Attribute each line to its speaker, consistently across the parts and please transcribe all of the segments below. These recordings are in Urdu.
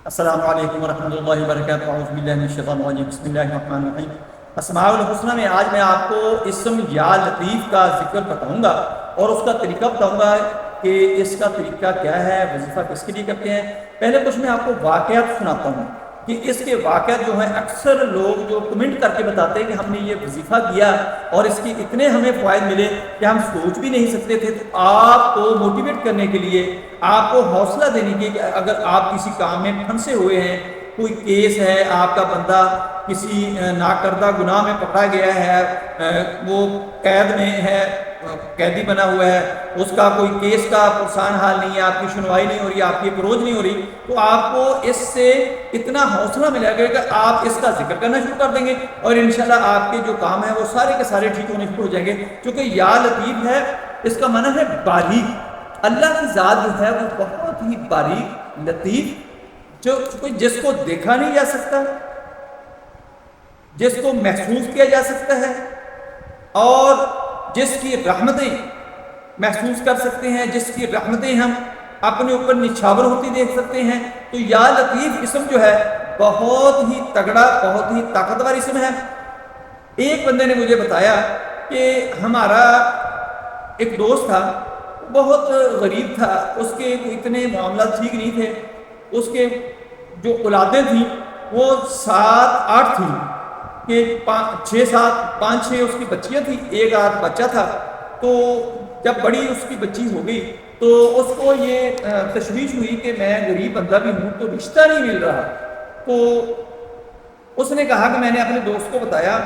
Speaker 1: السلام علیکم ورحمۃ اللہ وبرکاتہ۔ اعوذ باللہ من الشیطان الرجیم، بسم اللہ الرحمن الرحیم۔ اسماء الحسنہ میں آج میں آپ کو اسم یا لطیف کا ذکر بتاؤں گا اور اس کا طریقہ بتاؤں گا کہ اس کا طریقہ کیا ہے، وظیفہ کس کے لیے کرتے ہیں۔ پہلے کچھ میں آپ کو واقعات سناتا ہوں کہ اس کے واقعات جو ہیں اکثر لوگ جو کمنٹ کر کے بتاتے ہیں کہ ہم نے یہ وظیفہ کیا اور اس کے اتنے ہمیں فوائد ملے کہ ہم سوچ بھی نہیں سکتے تھے۔ تو آپ کو موٹیویٹ کرنے کے لیے، آپ کو حوصلہ دینے کے کہ اگر آپ کسی کام میں پھنسے ہوئے ہیں، کوئی کیس ہے، آپ کا بندہ کسی ناکردہ گناہ میں پکڑا گیا ہے، وہ قید میں ہے، قیدی بنا ہوا ہے، اس کا کوئی کیس کا پرسان حال نہیں ہے، آپ کی سنوائی نہیں ہو رہی، آپ کی اپروچ نہیں ہو رہی، تو آپ کو اس سے اتنا حوصلہ ملے گا کہ آپ اس کا ذکر کرنا شروع کر دیں گے اور انشاءاللہ آپ کے جو کام ہیں وہ سارے کے سارے ٹھیک ہونے شروع ہو جائیں گے۔ کیونکہ یا لطیف ہے، اس کا معنی ہے باریک۔ اللہ کی ذات جو ہے وہ بہت ہی باریک، لطیف، جس کو دیکھا نہیں جا سکتا، جس کو محسوس کیا جا سکتا ہے اور جس کی رحمتیں محسوس کر سکتے ہیں، جس کی رحمتیں ہم اپنے اوپر نچھاور ہوتی دیکھ سکتے ہیں۔ تو یا لطیف اسم جو ہے بہت ہی تگڑا، بہت ہی طاقتور اسم ہے۔ ایک بندے نے مجھے بتایا کہ ہمارا ایک دوست تھا، بہت غریب تھا، اس کے اتنے معاملات ٹھیک نہیں تھے، اس کے جو اولادیں تھیں وہ 7-8 تھیں کہ 5-6 اس کی بچیاں تھیں، ایک آدھ بچہ تھا۔ تو جب بڑی اس کی بچی ہو گئی تو اس کو یہ تشویش ہوئی کہ میں غریب بندہ بھی ہوں تو رشتہ نہیں مل رہا۔ تو اس نے کہا کہ میں نے اپنے دوست کو بتایا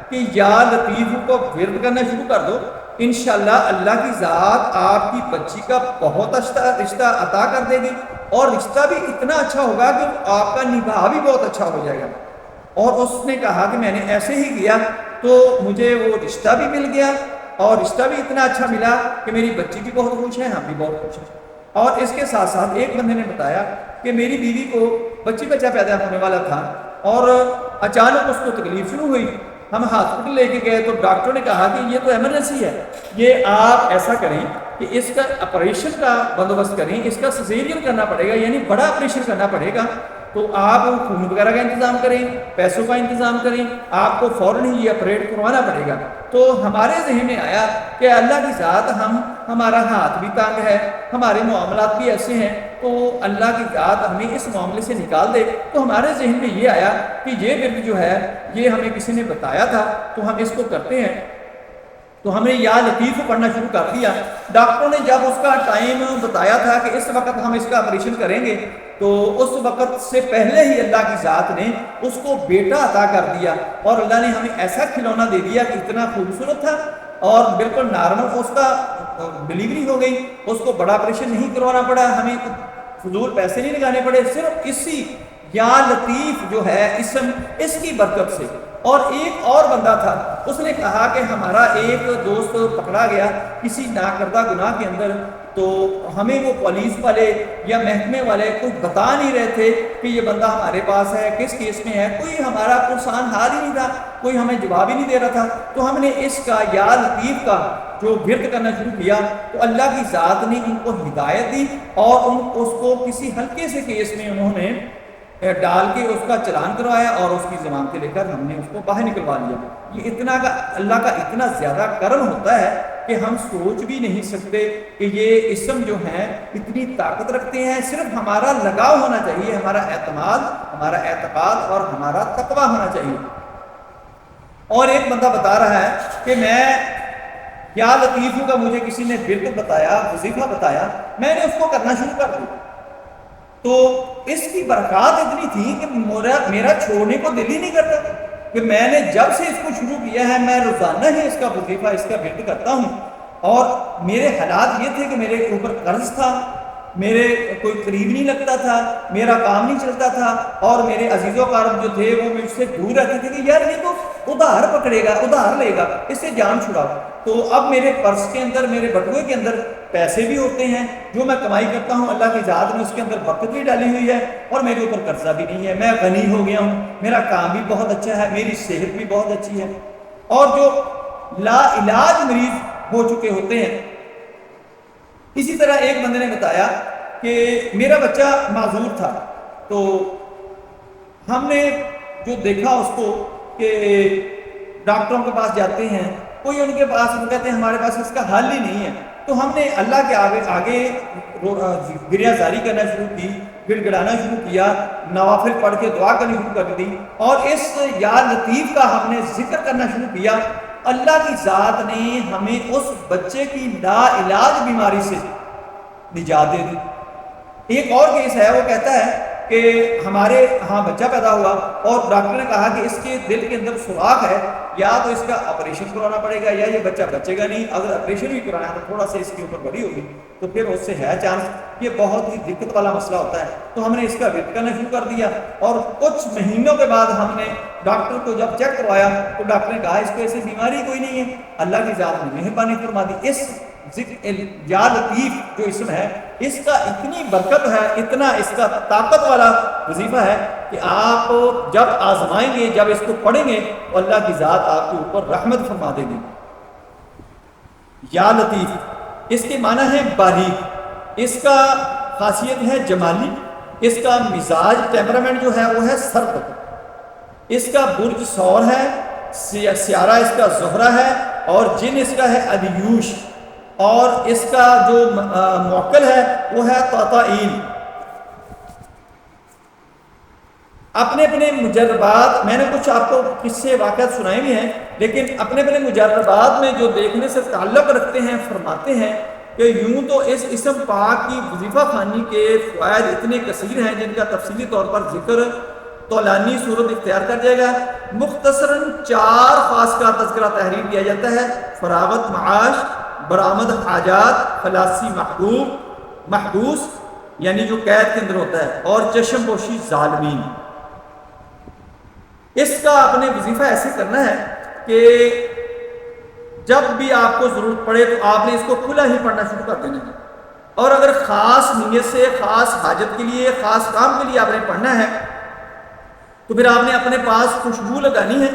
Speaker 1: کہ یا لطیف کو ورد کرنا شروع کر دو، انشاءاللہ اللہ کی ذات آپ کی بچی کا بہت اچھا رشتہ عطا کر دے گی اور رشتہ بھی اتنا اچھا ہوگا کہ آپ کا نباہ بھی بہت اچھا ہو جائے گا۔ اور اس نے کہا کہ میں نے ایسے ہی کیا تو مجھے وہ رشتہ بھی مل گیا اور رشتہ بھی اتنا اچھا ملا کہ میری بچی بھی بہت خوش ہے، ہم بھی بہت خوش ہیں۔ اور اس کے ساتھ ساتھ ایک بندے نے بتایا کہ میری بیوی کو بچہ پیدا ہونے والا تھا اور اچانک اس کو تکلیف شروع ہوئی، ہم ہاسپٹل لے کے گئے تو ڈاکٹر نے کہا کہ یہ تو ایمرجنسی ہے، یہ آپ ایسا کریں کہ اس کا آپریشن کا بندوبست کریں، اس کا سیزیرین کرنا پڑے گا، یعنی بڑا آپریشن کرنا پڑے گا۔ تو آپ خون وغیرہ کا انتظام کریں، پیسوں کا انتظام کریں، آپ کو فوراً ہی یہ آپریٹ کروانا پڑے گا۔ تو ہمارے ذہن میں آیا کہ اللہ کی ذات ہمارا ہاتھ بھی تانگ ہے، ہمارے معاملات بھی ایسے ہیں، تو اللہ کی ذات ہمیں اس معاملے سے نکال دے۔ تو ہمارے ذہن میں یہ آیا کہ یہ ورد جو ہے یہ ہمیں کسی نے بتایا تھا تو ہم اس کو کرتے ہیں۔ تو ہم نے یا لطیف پڑھنا شروع کر دیا۔ ڈاکٹروں نے جب اس کا ٹائم بتایا تھا کہ اس وقت ہم اس کا آپریشن کریں گے تو اس وقت سے پہلے ہی اللہ کی ذات نے اس کو بیٹا عطا کر دیا اور اللہ نے ہمیں ایسا کھلونا دے دیا کہ اتنا خوبصورت تھا اور بالکل نارمل اس کا ڈلیوری ہو گئی، اس کو بڑا آپریشن نہیں کروانا پڑا، ہمیں فضول پیسے نہیں لگانے پڑے، صرف اسی یا لطیف جو ہے اسم، اس کی برکت سے۔ اور ایک اور بندہ تھا، اس نے کہا کہ ہمارا ایک دوست پکڑا گیا کسی ناکردہ گناہ کے اندر، تو ہمیں وہ پولیس والے یا محکمے والے کچھ بتا نہیں رہے تھے کہ یہ بندہ ہمارے پاس ہے، کس کیس میں ہے، کوئی ہمارا پرسان حال ہی نہیں تھا، کوئی ہمیں جواب ہی نہیں دے رہا تھا۔ تو ہم نے اس کا یا لطیف کا جو ورد کرنا شروع کیا تو اللہ کی ذات نے ان کو ہدایت دی اور اس کو کسی ہلکے سے کیس میں انہوں نے ڈال کے اس کا چلان کروایا اور اس کی ضمانتیں لے کر ہم نے اس کو باہر نکلوا لیا۔ یہ اتنا کا اللہ کا اتنا زیادہ کرم ہوتا ہے کہ ہم سوچ بھی نہیں سکتے کہ یہ اسم جو ہیں اتنی طاقت رکھتے ہیں۔ صرف ہمارا لگاؤ ہونا چاہیے، ہمارا اعتماد، ہمارا اعتقاد اور ہمارا تقویٰ ہونا چاہیے۔ اور ایک بندہ بتا رہا ہے کہ میں یا لطیف کا مجھے کسی نے ورد بتایا، وظیفہ بتایا، میں نے اس کو کرنا شروع کر دیا، تو اس کی برکات اتنی تھی کہ میرا چھوڑنے کو دل ہی نہیں کرتا کہ میں نے جب سے اس کو شروع کیا ہے میں روزانہ ہی اس کا وظیفہ، اس کا ورد کرتا ہوں۔ اور میرے حالات یہ تھے کہ میرے اوپر قرض تھا، میرے کوئی قریب نہیں لگتا تھا، میرا کام نہیں چلتا تھا اور میرے عزیز و اقارب جو تھے وہ مجھ سے دور رہتے تھے کہ یار یہ تو ادھار پکڑے گا، ادھار لے گا، اس سے جان چھڑاؤ۔ تو اب میرے پرس کے اندر، میرے بٹوے کے اندر پیسے بھی ہوتے ہیں، جو میں کمائی کرتا ہوں اللہ کی ذات نے اس کے اندر برکت بھی ڈالی ہوئی ہے اور میرے اوپر قرضہ بھی نہیں ہے، میں غنی ہو گیا ہوں، میرا کام بھی بہت اچھا ہے، میری صحت بھی بہت اچھی ہے۔ اور جو لا علاج مریض ہو چکے ہوتے ہیں، اسی طرح ایک بندے نے بتایا کہ میرا بچہ معذور تھا تو ہم نے جو دیکھا اس کو کہ ڈاکٹروں کے پاس جاتے ہیں، کوئی ان کے پاس وہ کہتے ہیں ہمارے پاس اس کا حل ہی نہیں ہے، تو ہم نے اللہ کے آگے گریہ زاری کرنا شروع کی، گڑ گڑانا شروع کیا، نوافل پڑھ کے دعا کرنی شروع کر دی، اور اس یا لطیف کا ہم نے ذکر کرنا شروع کیا۔ اللہ کی ذات نے ہمیں اس بچے کی لا علاج بیماری سے نجات دے دی۔ ایک اور کیس ہے، وہ کہتا ہے کہ ہمارے ہاں بچہ پیدا ہوا اور ڈاکٹر نے کہا کہ اس کے دل کے اندر سوراخ ہے، یا تو اس کا آپریشن کرانا پڑے گا یا یہ بچہ بچے گا نہیں، اگر آپریشن بھی کرانا تو تھوڑا سا اس کے اوپر بڑی ہوگی تو پھر اس سے ہے چانس، یہ بہت ہی دقت والا مسئلہ ہوتا ہے۔ تو ہم نے اس کا ورد کرنا شروع کر دیا، اور کچھ مہینوں کے بعد ہم نے ڈاکٹر کو جب چیک کروایا تو ڈاکٹر نے کہا اس کو ایسی بیماری کوئی نہیں ہے، اللہ کی ذات نے مہربانی فرما دی۔ اس یا لطیف جو اسم ہے، اس کا اتنی برکت ہے، اتنا اس کا طاقت والا وظیفہ ہے کہ آپ جب آزمائیں گے، جب اس کو پڑھیں گے تو اللہ کی ذات آپ کے اوپر رحمت فرما دے گی۔ یا لطیف اس کے معنی ہے باریک، اس کا خاصیت ہے جمالی، اس کا مزاج ٹیمپرامنٹ جو ہے وہ ہے سرد، اس کا برج سور ہے، سیارہ اس کا زہرہ ہے، اور جن اس کا ہے الیوش، اور اس کا جو موکل ہے وہ ہے طاطائین۔ اپنے اپنے مجربات، میں نے کچھ آپ کو قصے واقعات سنائے بھی ہیں، لیکن اپنے اپنے مجربات میں جو دیکھنے سے تعلق رکھتے ہیں فرماتے ہیں کہ یوں تو اس اسم پاک کی وظیفہ خوانی کے فوائد اتنے کثیر ہیں جن کا تفصیلی طور پر ذکر طولانی صورت اختیار کر جائے گا۔ مختصراً 4 خاص کا تذکرہ تحریر کیا جاتا ہے: فراغت معاش، برآمد حاجات، خلاصی محبوس یعنی جو قید کے اندر ہوتا ہے، اور چشم پوشی ظالمین۔ اس کا اپنے وظیفہ ایسے کرنا ہے کہ جب بھی آپ کو ضرورت پڑے تو آپ نے اس کو کھلا ہی پڑھنا شروع کر دینا ہے، اور اگر خاص نیت سے، خاص حاجت کے لیے، خاص کام کے لیے آپ نے پڑھنا ہے تو پھر آپ نے اپنے پاس خوشبو لگانی ہے،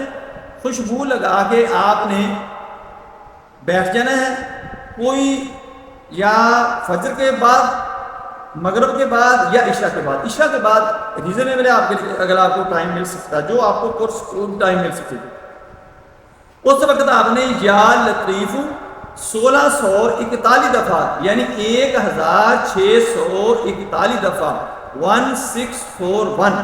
Speaker 1: خوشبو لگا کے آپ نے بیٹھ جانا ہے۔ کوئی یا فجر کے بعد، مغرب کے بعد، یا عشاء کے بعد۔ عشاء کے بعد ریزنیبل ہے آپ کے لیے، اگر آپ کو ٹائم مل سکتا ہے، جو آپ کو کورس ٹائم مل سکے، اس وقت آپ نے یا لطیف 1641 دفعہ یعنی 1641 دفعہ 1641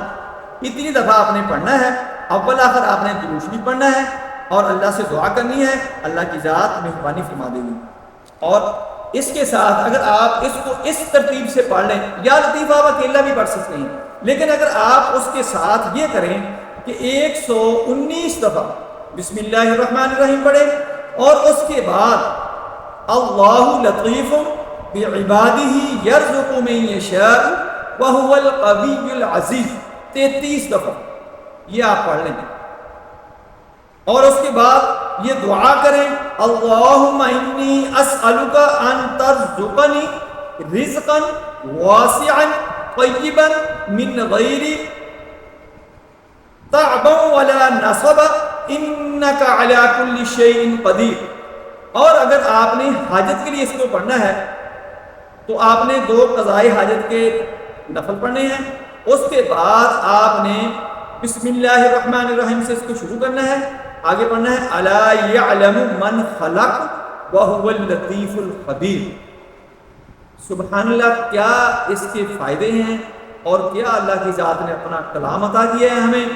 Speaker 1: اتنی دفعہ آپ نے پڑھنا ہے۔ اول آخر آپ نے درود شریف پڑھنا ہے اور اللہ سے دعا کرنی ہے، اللہ کی ذات مہربانی فرما دے گی۔ اور اس کے ساتھ اگر آپ اس کو اس ترتیب سے پڑھ لیں، یا لطیف آپ اکیلا بھی پڑھ سکتے ہیں، لیکن اگر آپ اس کے ساتھ یہ کریں کہ 119 دفعہ بسم اللہ الرحمن الرحیم پڑھیں، اور اس کے بعد اللہ لطیف بعبادہ یرزق من یشاء وہو القوی العزیز 33 دفعہ یہ آپ پڑھ لیں، اور اس کے بعد یہ دعا کریں: اللہم انی اسألک ان ترزقنی رزقا واسعا طیبا من غیر تعب ولا نصب انک علی کل شیء قدیر۔ اور اگر آپ نے حاجت کے لیے اس کو پڑھنا ہے تو آپ نے 2 قضائے حاجت کے نفل پڑھنے ہیں، اس کے بعد آپ نے بسم اللہ الرحمن الرحیم سے اس کو شروع کرنا ہے، آگے پڑھنا ہے الا یعلم من خلق وہو اللطیف الخبیر۔ سبحان اللہ، کیا اس کے فائدے ہیں اور کیا اللہ کی ذات نے اپنا کلام عطا کیا ہے ہمیں۔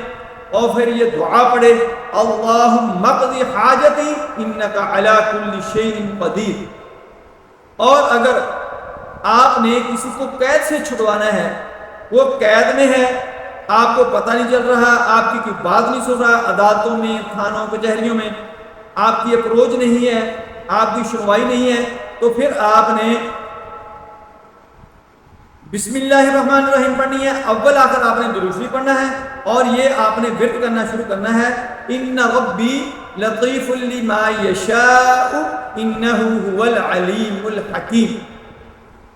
Speaker 1: اور پھر یہ دعا پڑھے: اللہم اقض حاجتی انک علی کل شیء قدیر۔ اور اگر آپ نے کسی کو قید سے چھڑوانا ہے، وہ قید میں ہے، آپ کو پتہ نہیں چل رہا، آپ کی کوئی بات نہیں سن رہا، عدالتوں میں، تھانوں، کچہریوں میں آپ کی اپروچ نہیں ہے، آپ کی سنوائی نہیں ہے، تو پھر آپ نے بسم اللہ الرحمن الرحیم پڑھنی ہے، اول آخر آپ نے درود شریف پڑھنا ہے، اور یہ آپ نے ورد کرنا شروع کرنا ہے: ان ربی لطیف لما یشاء انہ هو العلیم الحکیم۔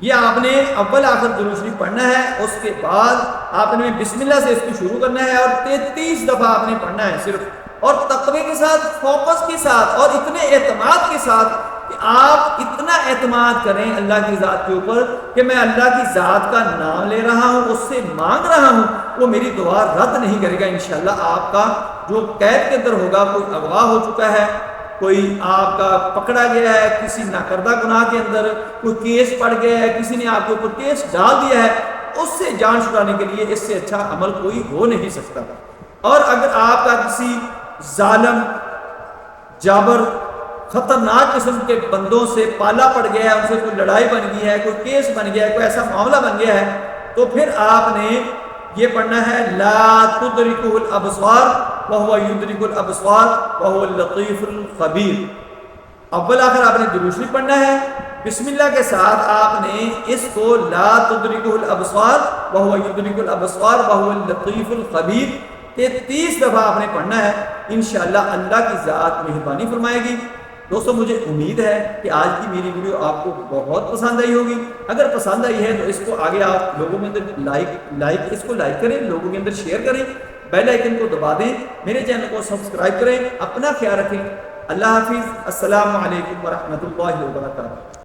Speaker 1: یہ آپ نے اول آخر درود شریف پڑھنا ہے، اس کے بعد آپ نے بسم اللہ سے اس کو شروع کرنا ہے، اور 33 دفعہ آپ نے پڑھنا ہے صرف، اور تقوی کے ساتھ، فوکس کے ساتھ، اور اتنے اعتماد کے ساتھ کہ آپ اتنا اعتماد کریں اللہ کی ذات کے اوپر کہ میں اللہ کی ذات کا نام لے رہا ہوں، اس سے مانگ رہا ہوں، وہ میری دعا رد نہیں کرے گا انشاءاللہ۔ آپ کا جو قید کے اندر ہوگا، کوئی اغوا ہو چکا ہے، کوئی آپ کا پکڑا گیا ہے کسی ناکردہ گناہ کے اندر، کوئی کیس پڑ گیا ہے، کسی نے آپ کے اوپر کیس ڈال دیا ہے، اس سے جان چھڑانے کے لیے اس سے اچھا عمل کوئی ہو نہیں سکتا۔ اور اگر آپ کا کسی ظالم، جابر، خطرناک قسم کے بندوں سے پالا پڑ گیا ہے، ان سے کوئی لڑائی بن گئی ہے، کوئی کیس بن گیا ہے، کوئی ایسا معاملہ بن گیا ہے، تو پھر آپ نے یہ پڑھنا ہے لا تدرکہ الابصار وہو یدرک الابصار وہو اللطیف الخبیر۔ اول آخر آپ نے درود شریف پڑھنا ہے، بسم اللہ کے ساتھ آپ نے اس کو لا تدرکہ الابصار وہو یدرک الابصار وہو اللطیف الخبیر 33 دفعہ آپ نے پڑھنا ہے۔ انشاءاللہ اللہ کی ذات مہربانی فرمائے گی۔ دوستو مجھے امید ہے کہ آج کی میری ویڈیو آپ کو بہت پسند آئی ہوگی۔ اگر پسند آئی ہے تو اس کو آگے آپ لوگوں کے اندر اس کو لائک کریں، لوگوں کے اندر شیئر کریں، بیل آئیکن کو دبا دیں، میرے چینل کو سبسکرائب کریں۔ اپنا خیال رکھیں۔ اللہ حافظ۔ السلام علیکم ورحمۃ اللہ وبرکاتہ۔